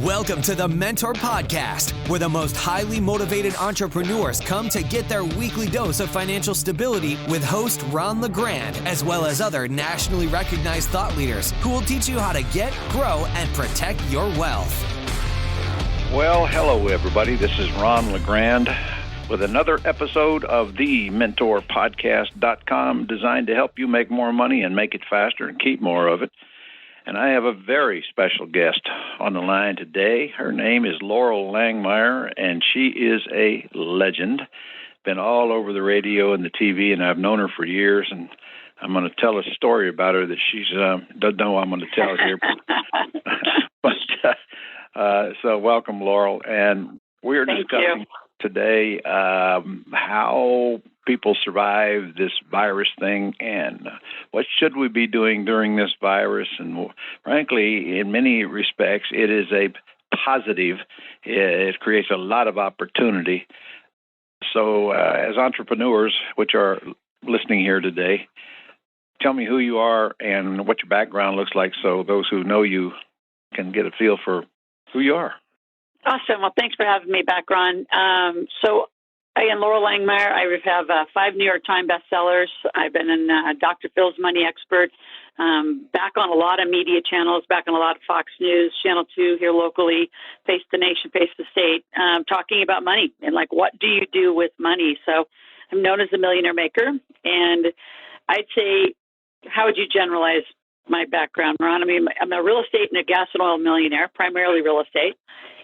Welcome to the Mentor Podcast, where the most highly motivated entrepreneurs come to get their weekly dose of financial stability with host Ron LeGrand, as well as other nationally recognized thought leaders who will teach you how to get, grow, and protect your wealth. Well, hello, everybody. This is Ron LeGrand with another episode of the MentorPodcast.com, designed to help you make more money and make it faster and keep more of it. And I have a very special guest on the line today. Her name is Loral Langemeier, and she is a legend. Been all over the radio and the TV, and I've known her for years. And I'm going to tell a story about her that she doesn't know I'm going to tell here. So welcome, Loral. And we're discussing today how people survive this virus thing and what should we be doing during this virus. And frankly, in many respects, it is a positive. It creates a lot of opportunity. So as entrepreneurs, which are listening here today, tell me who you are and what your background looks like so those who know you can get a feel for who you are. Awesome. Well, thanks for having me back, Ron. So I am Loral Langemeier. I have 5 New York Times bestsellers. I've been in Dr. Phil's Money Expert, back on a lot of media channels, back on a lot of Fox News, Channel 2 here locally, Face the Nation, Face the State, talking about money and like what do you do with money. So I'm known as the Millionaire Maker. And I'd say, how would you generalize my background, Ron? I mean, I'm a real estate and a gas and oil millionaire, primarily real estate,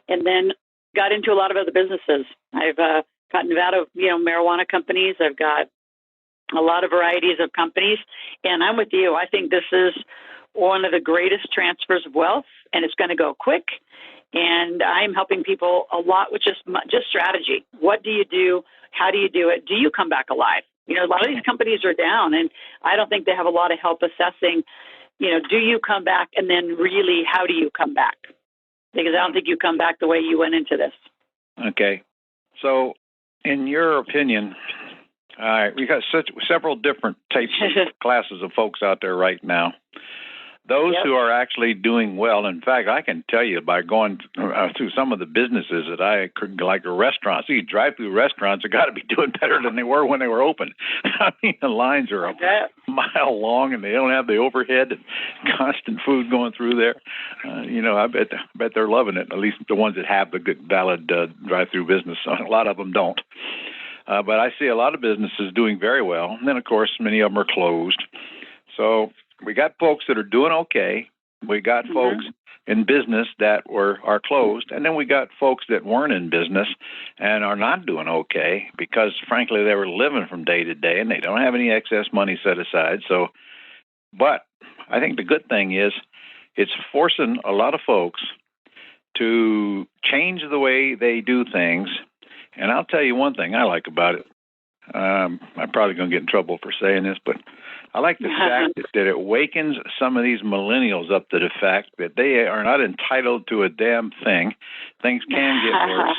and then got into a lot of other businesses. I've gotten out of, marijuana companies. I've got a lot of varieties of companies, and I'm with you. I think this is one of the greatest transfers of wealth, and it's going to go quick. And I'm helping people a lot with just strategy. What do you do? How do you do it? Do you come back alive? A lot of these companies are down, and I don't think they have a lot of help assessing, do you come back? And then really, how do you come back? Because I don't think you come back the way you went into this. Okay. So in your opinion, we got several different types of classes of folks out there right now. Those who are actually doing well. In fact, I can tell you by going through some of the businesses that I like, restaurants. You drive-through restaurants have got to be doing better than they were when they were open. I mean, the lines are a mile long, and they don't have the overhead and constant food going through there. I bet they're loving it. At least the ones that have the good, valid drive-through business. A lot of them don't. But I see a lot of businesses doing very well. And then, of course, many of them are closed. So we got folks that are doing okay. We got folks in business that are closed. And then we got folks that weren't in business and are not doing okay because, frankly, they were living from day to day and they don't have any excess money set aside. So, but I think the good thing is it's forcing a lot of folks to change the way they do things. And I'll tell you one thing I like about it. I'm probably going to get in trouble for saying this, but I like the fact that it wakens some of these millennials up to the fact that they are not entitled to a damn thing. Things can get worse,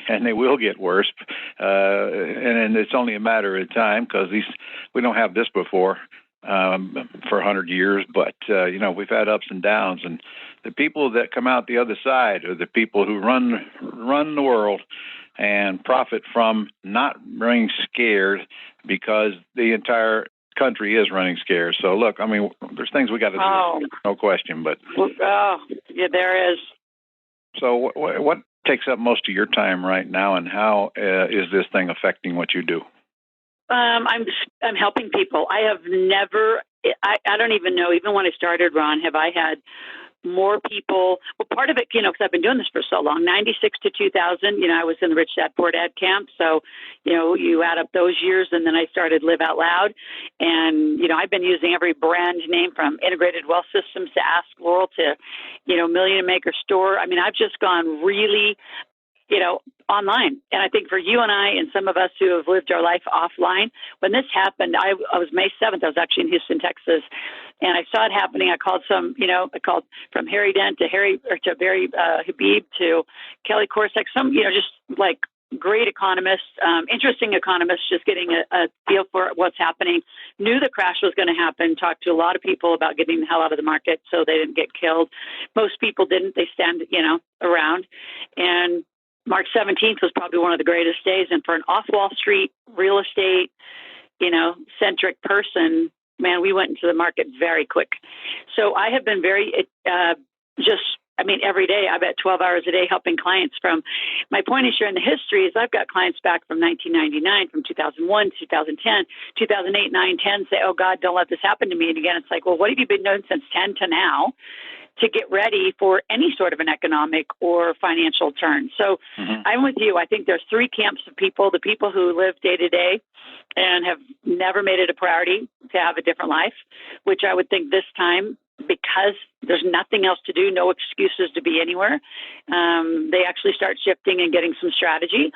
and they will get worse, and it's only a matter of time because we don't have this before for 100 years, but we've had ups and downs, and the people that come out the other side are the people who run the world and profit from not running scared because the entire country is running scared. So look, I mean, there's things we got to do, no question. But there is. So what takes up most of your time right now, and how is this thing affecting what you do? I'm helping people. I have never. I don't even know. Even when I started, Ron, have I had more people? Well, part of it, because I've been doing this for so long, 96 to 2000, I was in the Rich Dad Poor Dad camp. So, you add up those years, and then I started Live Out Loud. And, I've been using every brand name from Integrated Wealth Systems to Ask Loral to, Millionaire Maker Store. I mean, I've just gone really, online. And I think for you and I and some of us who have lived our life offline, when this happened, I was May 7th. I was actually in Houston, Texas, and I saw it happening. I called I called from Harry Dent to Barry Habib to Kelly Corsack, just like great economists, interesting economists, just getting a feel for what's happening. Knew the crash was going to happen. Talked to a lot of people about getting the hell out of the market so they didn't get killed. Most people didn't. They stand, around. And March 17th was probably one of the greatest days. And for an off Wall Street real estate, centric person, man, we went into the market very quick. So I have been very every day, I bet 12 hours a day helping clients. From my point is sharing the history is I've got clients back from 1999, from 2001, 2010, 2008, 9, 10 say, oh God, don't let this happen to me. And again, it's like, well, what have you been doing since 10 to now to get ready for any sort of an economic or financial turn? So I'm with you. I think there's three camps of people: the people who live day to day and have never made it a priority to have a different life, which I would think this time, because there's nothing else to do, no excuses to be anywhere, they actually start shifting and getting some strategy.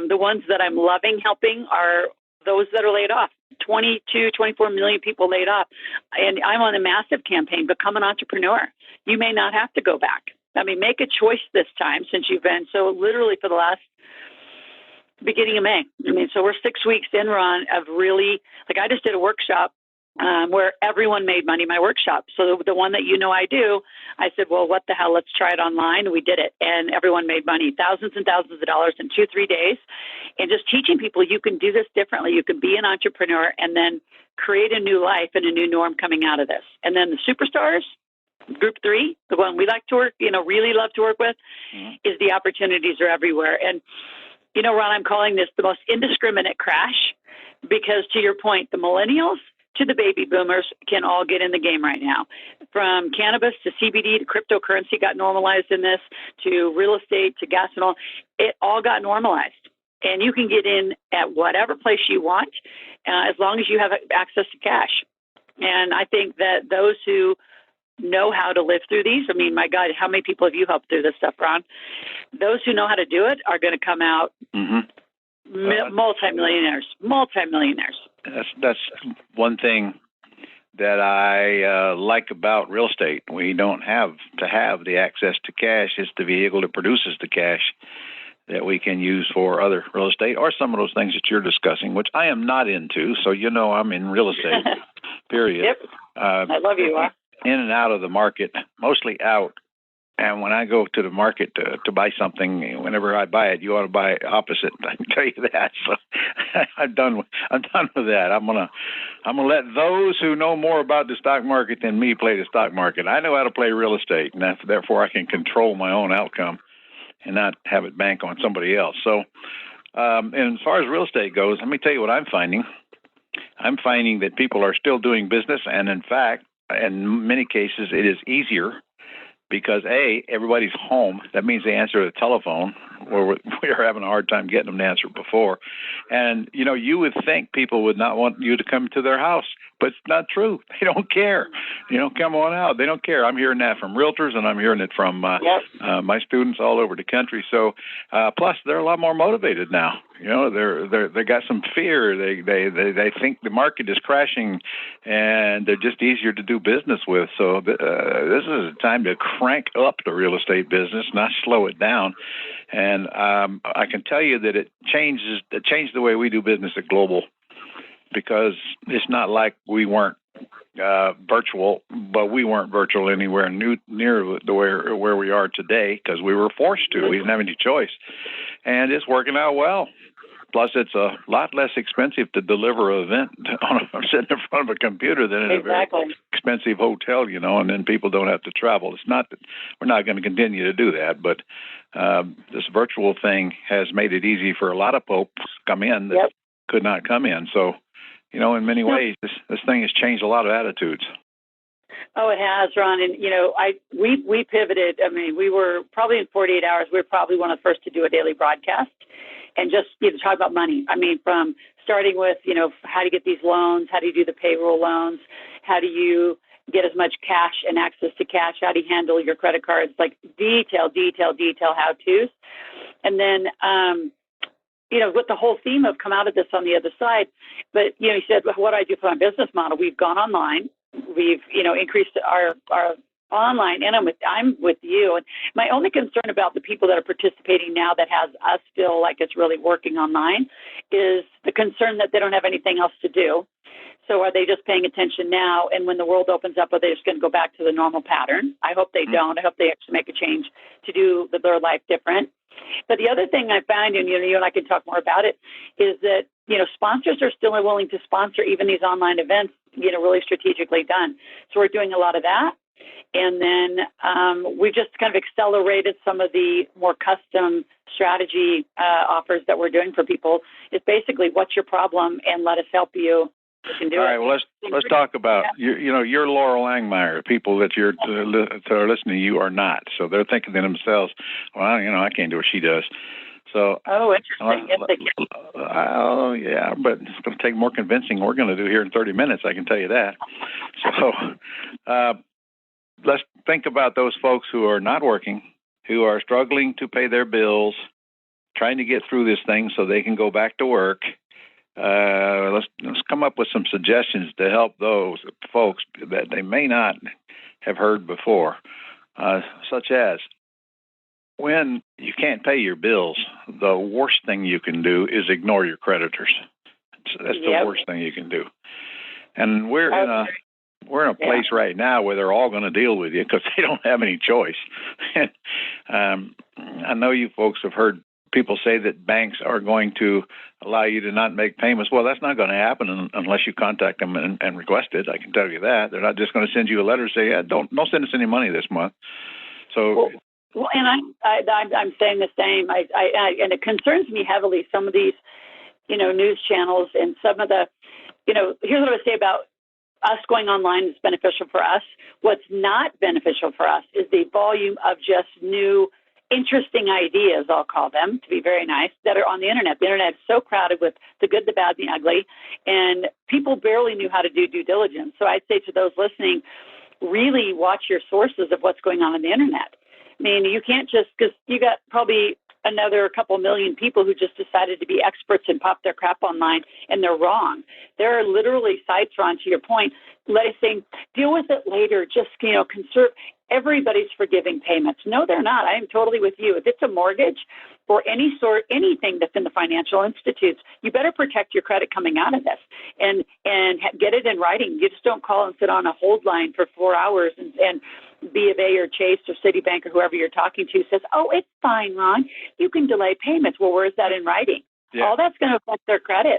The ones that I'm loving helping are those that are laid off. 22, 24 million people laid off. And I'm on a massive campaign, become an entrepreneur. You may not have to go back. Make a choice this time, since you've been so literally for the last beginning of May. So we're 6 weeks in, Ron, of really, I just did a workshop where everyone made money, my workshop. So the one that I do, I said, well, what the hell, let's try it online. And we did it. And everyone made money, thousands and thousands of dollars in 2-3 days. And just teaching people you can do this differently. You can be an entrepreneur and then create a new life and a new norm coming out of this. And then the superstars, group 3, the one we like to work, really love to work with, is the opportunities are everywhere. And, Ron, I'm calling this the most indiscriminate crash because, to your point, the millennials to the baby boomers can all get in the game right now. From cannabis to CBD to cryptocurrency got normalized in this, to real estate to gas and oil. It all got normalized. And you can get in at whatever place you want as long as you have access to cash. And I think that those who know how to live through these, my God, how many people have you helped through this stuff, Ron? Those who know how to do it are going to come out multimillionaires. That's one thing that I like about real estate. We don't have to have the access to cash. It's the vehicle that produces the cash that we can use for other real estate or some of those things that you're discussing, which I am not into. So, I'm in real estate, period. Yep. I love you. In and out of the market, mostly out. And when I go to the market to buy something, whenever I buy it, you ought to buy opposite. I can tell you that. So I'm done with that. I'm gonna let those who know more about the stock market than me play the stock market. I know how to play real estate, and therefore I can control my own outcome and not have it bank on somebody else. So, and as far as real estate goes, let me tell you what I'm finding. I'm finding that people are still doing business, and in fact, in many cases, it is easier. Because, A, everybody's home. That means they answer the telephone, where we were having a hard time getting them to answer before. And, you would think people would not want you to come to their house, but it's not true. They don't care. Come on out. They don't care. I'm hearing that from realtors, and I'm hearing it from my students all over the country. So, plus, they're a lot more motivated now. They got some fear. They think the market is crashing, and they're just easier to do business with. So this is a time to crank up the real estate business, not slow it down. And I can tell you that it changed the way we do business at Global, because it's not like we weren't virtual, but we weren't virtual anywhere near where we are today because we were forced to. We didn't have any choice. And it's working out well. Plus, it's a lot less expensive to deliver an event sitting in front of a computer than in a very expensive hotel, and then people don't have to travel. It's not that we're not going to continue to do that, but this virtual thing has made it easy for a lot of folks to come in that could not come in. So, in many ways, this thing has changed a lot of attitudes. Oh, it has, Ron. And, we pivoted. We were probably in 48 hours. We were probably one of the first to do a daily broadcast and just talk about money. From starting with, how to get these loans, how do you do the payroll loans, how do you get as much cash and access to cash, how do you handle your credit cards, like detail how-tos. And then, with the whole theme of come out of this on the other side. But, you said, what do I do for my business model? We've gone online. We've, increased our online, and I'm with you. And my only concern about the people that are participating now that has us feel like it's really working online is the concern that they don't have anything else to do. So are they just paying attention now? And when the world opens up, are they just going to go back to the normal pattern? I hope they don't. I hope they actually make a change to do their life different. But the other thing I found, and you and I can talk more about it, is that, sponsors are still willing to sponsor even these online events, really strategically done. So we're doing a lot of that. And then we just kind of accelerated some of the more custom strategy offers that we're doing for people. It's basically, what's your problem, and let us help you. All right. Well, let's talk about you're Loral Langemeier. People that are listening to you are not. So they're thinking to themselves, well, I can't do what she does. So interesting. Yes, they can. Oh yeah, but it's going to take more convincing than we're going to do here in 30 minutes. I can tell you that. So let's think about those folks who are not working, who are struggling to pay their bills, trying to get through this thing so they can go back to work. Let's come up with some suggestions to help those folks that they may not have heard before, such as, when you can't pay your bills, the worst thing you can do is ignore your creditors. That's the worst thing you can do. And we're in a place right now where they're all going to deal with you because they don't have any choice. I know you folks have heard people say that banks are going to allow you to not make payments. Well, that's not going to happen unless you contact them and request it. I can tell you that. They're not just going to send you a letter and say, don't send us any money this month. So. Well, and I'm saying the same. And it concerns me heavily, some of these, news channels and some of the, here's what I would say about us going online is beneficial for us. What's not beneficial for us is the volume of just new, interesting ideas, I'll call them, to be very nice, that are on the internet. The internet is so crowded with the good, the bad, the ugly, and people barely knew how to do due diligence. So I'd say to those listening, really watch your sources of what's going on the internet. I mean, you can't just, because you got probably another couple million people who just decided to be experts and pop their crap online, and they're wrong. There are literally sites, Ron, to your point, saying, deal with it later, just, conserve. Everybody's forgiving payments. No, they're not. I am totally with you. If it's a mortgage or anything that's in the financial institutes, you better protect your credit coming out of this and get it in writing. You just don't call and sit on a hold line for 4 hours and B of A or Chase or Citibank or whoever you're talking to says, oh, it's fine, Ron. You can delay payments. Well, where's that in writing? Yeah. All that's going to affect their credit.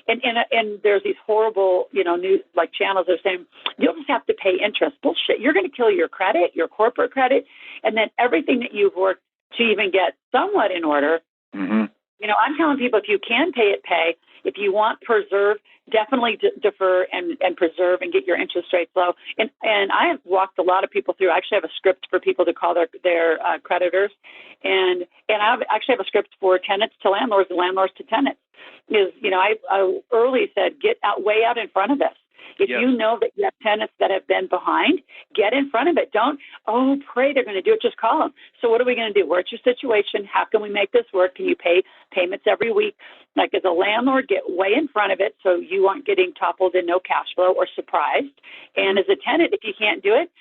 And there's these horrible, news like channels that are saying you'll just have to pay interest. Bullshit. You're going to kill your credit, your corporate credit, and then everything that you've worked to even get somewhat in order. Mm-hmm. I'm telling people, if you can pay it, pay. If you want preserve, definitely defer and preserve and get your interest rates low. And I have walked a lot of people through. I actually have a script for people to call their creditors, and I actually have a script for tenants to landlords and landlords to tenants. I early said get way out in front of this. If you know that you have tenants that have been behind, get in front of it. Don't, pray they're going to do it. Just call them. So what are we going to do? What's your situation? How can we make this work? Can you pay payments every week? Like as a landlord, get way in front of it so you aren't getting toppled in no cash flow or surprised. And as a tenant, if you can't do it,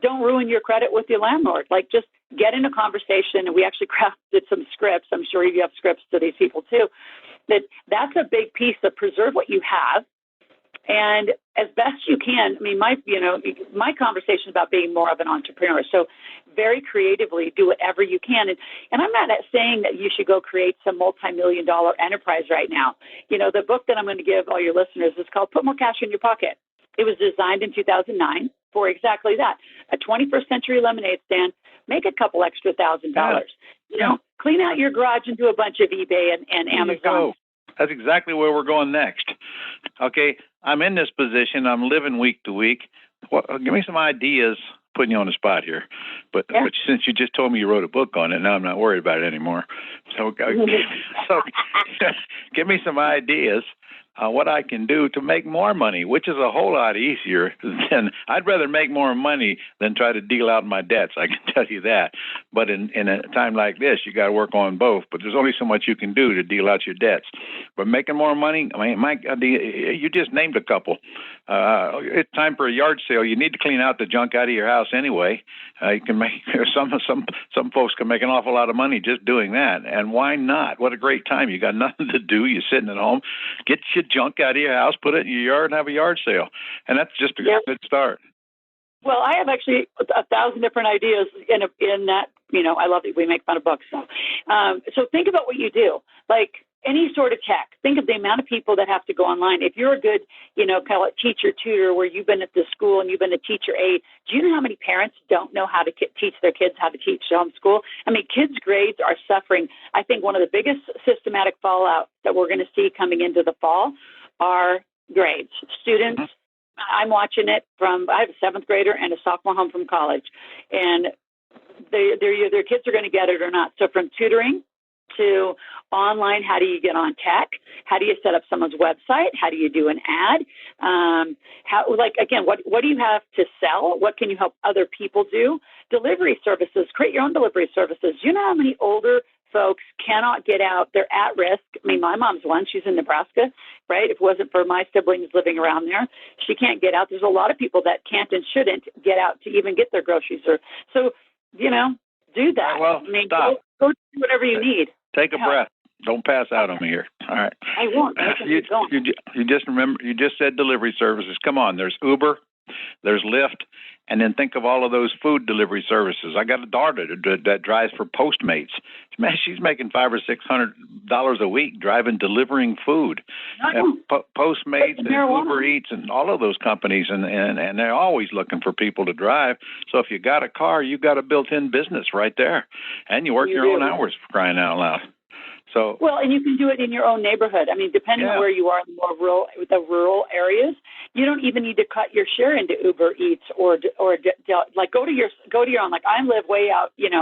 don't ruin your credit with your landlord. Like just get in a conversation. And we actually crafted some scripts. I'm sure you have scripts to these people too. That's a big piece of preserve what you have. And as best you can, I mean, my conversation is about being more of an entrepreneur. So very creatively do whatever you can. And I'm not saying that you should go create some multi-million-dollar enterprise right now. The book that I'm going to give all your listeners is called Put More Cash in Your Pocket. It was designed in 2009 for exactly that. A 21st century lemonade stand, make a couple extra $1,000. Clean out your garage and do a bunch of eBay and Amazon. That's exactly where we're going next. Okay, I'm in this position. I'm living week to week. Give me some ideas. Putting you on the spot here, but since you just told me you wrote a book on it, now I'm not worried about it anymore. So give me some ideas what I can do to make more money, which is a whole lot easier than I'd rather make more money than try to deal out my debts. I can tell you that. But in a time like this, you got to work on both. But there's only so much you can do to deal out your debts. But making more money, I mean, Mike, you just named a couple. It's time for a yard sale. You need to clean out the junk out of your house anyway. You can make some folks can make an awful lot of money just doing that. And why not? What a great time! You got nothing to do. You're sitting at home. Get your junk out of your house, put it in your yard, and have a yard sale. And that's just a good start. Well, I have actually 1,000 different ideas in that. I love that we make fun of books. So think about what you do. Like any sort of tech. Think of the amount of people that have to go online. If you're a good, call it teacher, tutor, where you've been at the school and you've been a teacher aide, do you know how many parents don't know how to teach their kids how to teach homeschool? I mean, kids' grades are suffering. I think one of the biggest systematic fallout that we're going to see coming into the fall are grades. Students, I'm watching it I have a 7th grader and a sophomore home from college, and their kids are going to get it or not. So from tutoring to online, how do you get on tech? How do you set up someone's website? How do you do an ad? What do you have to sell? What can you help other people do? Delivery services, create your own delivery services. You know how many older folks cannot get out? They're at risk. I mean, my mom's one. She's in Nebraska, right? If it wasn't for my siblings living around there, she can't get out. There's a lot of people that can't and shouldn't get out to even get their groceries. So, do that. Well, I mean, stop. Go do whatever you need. Take a breath. Don't pass out on me here. All right. I won't. You just said delivery services. Come on. There's Uber, there's Lyft, and then think of all of those food delivery services. I got a daughter that drives for Postmates. Man, she's making $500 or $600 a week delivering food. And Postmates and Uber Eats and all of those companies, and they're always looking for people to drive. So if you got a car, you got a built-in business right there, and you work your own hours, for crying out loud. So and you can do it in your own neighborhood. I mean, depending on where you are in the rural areas, you don't even need to cut your share into Uber Eats or go to your own. Like I live way out, in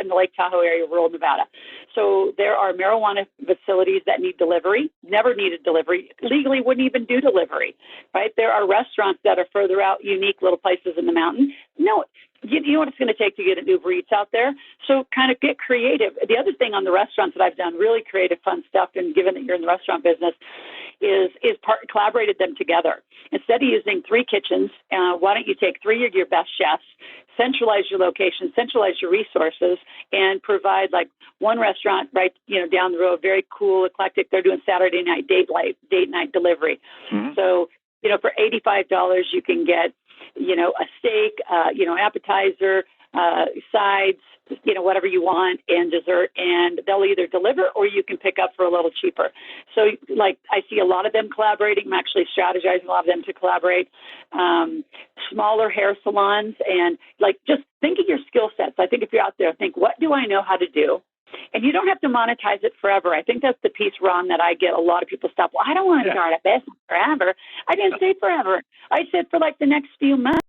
the Lake Tahoe area, rural Nevada. So there are marijuana facilities that need delivery. Never needed delivery. Legally wouldn't even do delivery. Right? There are restaurants that are further out, unique little places in the mountain. No. You know what it's going to take to get an Uber Eats out there? So kind of get creative. The other thing on the restaurants that I've done, really creative, fun stuff, and given that you're in the restaurant business, is collaborated them together. Instead of using 3 kitchens, why don't you take 3 of your best chefs, centralize your location, centralize your resources, and provide like one restaurant right down the road, very cool, eclectic. They're doing Saturday night date night delivery. Mm-hmm. So for $85 you can get a steak, appetizer, sides, whatever you want, and dessert, and they'll either deliver or you can pick up for a little cheaper. So, I see a lot of them collaborating. I'm actually strategizing a lot of them to collaborate. Smaller hair salons, and just think of your skill sets. I think if you're out there, think, what do I know how to do? And you don't have to monetize it forever. I think that's the piece, Ron, that I get a lot of people stop. Well, I don't want to start a business forever. I didn't say forever. I said for the next few months.